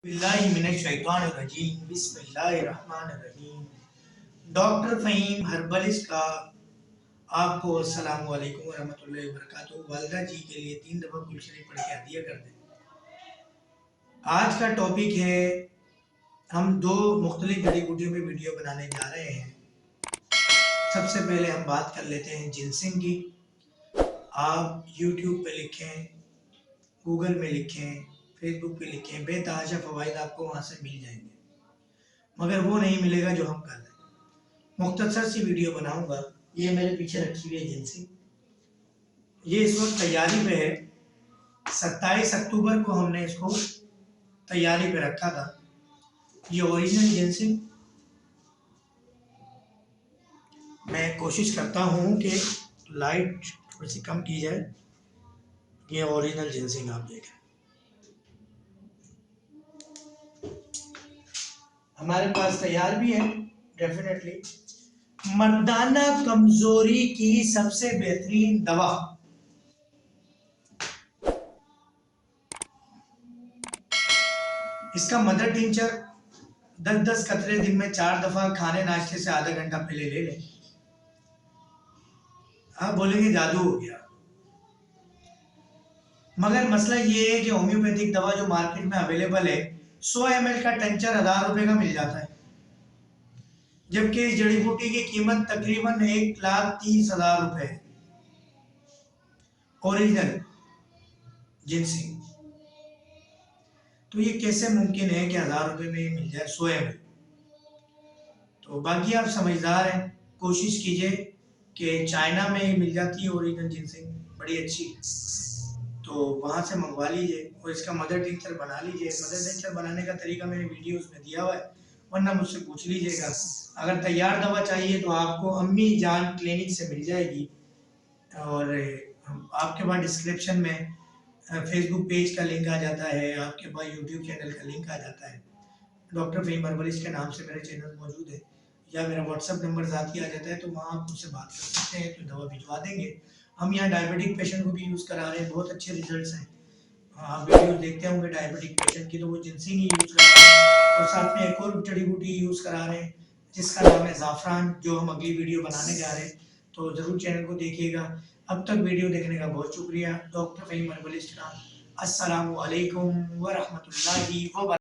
बिस्मिल्लाहिर्रहमानिर्रहीम बिस्मिल्लाहिर्रहमानिर्रहीम। Doctor Faheem herbalist का आपको अस्सलाम वालेकुम वरहमतुल्लाहि वबरकातुहू। वालिदा जी के लिए 3 दफ़ा कुल शरीफ पढ़ के हदिया कर दें। आज का टॉपिक है, हम 2 मुख्तलिफ जड़ी बूटियों पे वीडियो बनाने जा रहे हैं। सबसे पहले हम बात कर लेते हैं जिनसिंग की। आप यूट्यूब पे लिखें, गूगल में लिखें, फेसबुक पे लिखें, बेतहाशा फ़वाइद आपको वहाँ से मिल जाएंगे, मगर वो नहीं मिलेगा जो हम कर रहे हैं। मुख्तसर सी वीडियो बनाऊंगा। ये मेरे पीछे रखी हुई है जिनसिंग, ये इस वक्त तैयारी पे है। 27 अक्टूबर को हमने इसको तैयारी पे रखा था। ये ओरिजिनल जिनसिंग, मैं कोशिश करता हूँ कि लाइट थोड़ी सी कम की जाए। ये ओरिजिनल जिनसिंग आप देखें, हमारे पास तैयार भी है। डेफिनेटली मर्दाना कमजोरी की सबसे बेहतरीन दवा, इसका मदर टिंचर 10-10 कतरे दिन में 4 दफा खाने नाश्ते से आधा घंटा पहले ले लें। आप बोलेंगे जादू हो गया, मगर मसला ये है कि होम्योपैथिक दवा जो मार्केट में अवेलेबल है, 100 ml का टेंचर 1000 रुपए का मिल जाता है, जबकि इस जड़ी बूटी की कीमत तकरीबन 1,30,000 रुपए है। ओरिजिनल जिनसिंग, तो ये कैसे मुमकिन है कि 1000 रुपए में ये मिल जाए 100 ml? तो बाकी आप समझदार हैं, कोशिश कीजिए कि चाइना में ही मिल जाती है ओरिजिनल जिनसिंग, बड़ी अच्छी, तो वहाँ से मंगवा लीजिए और इसका मदर टिंचर बना लीजिए। मदर टिंचर बनाने का तरीका मैंने वीडियोस में दिया हुआ है, वरना मुझसे पूछ लीजिएगा। अगर तैयार दवा चाहिए तो आपको अम्मी जान क्लिनिक से मिल जाएगी, और आपके पास डिस्क्रिप्शन में फेसबुक पेज का लिंक आ जाता है, आपके पास यूट्यूब चैनल का लिंक आ जाता है। डॉक्टर फ़हीम हर्बलिस्ट के नाम से मेरा चैनल मौजूद है, या मेरा व्हाट्सअप नंबर ज़ाती आ जाता है, तो वहाँ आप मुझसे बात कर सकते हैं, तो दवा भिजवा देंगे। हम यहाँ डायबिटिक पेशेंट को भी यूज़ करा रहे हैं, बहुत अच्छे रिजल्ट्स हैं। आप वीडियो देखते होंगे डायबिटिक पेशेंट की, तो वो जिनसिंग ही यूज़ करा रहे हैं, और साथ में एक और जड़ी बूटी यूज़ करा रहे हैं जिसका नाम है ज़ाफ़रान, जो हम अगली वीडियो बनाने जा रहे हैं, तो ज़रूर चैनल को देखिएगा। अब तक वीडियो देखने का बहुत शुक्रिया। डॉक्टर फ़हीम हर्बलिस्ट का अस्सलामु अलैकुम व रहमतुल्लाहि व बरकातुहू।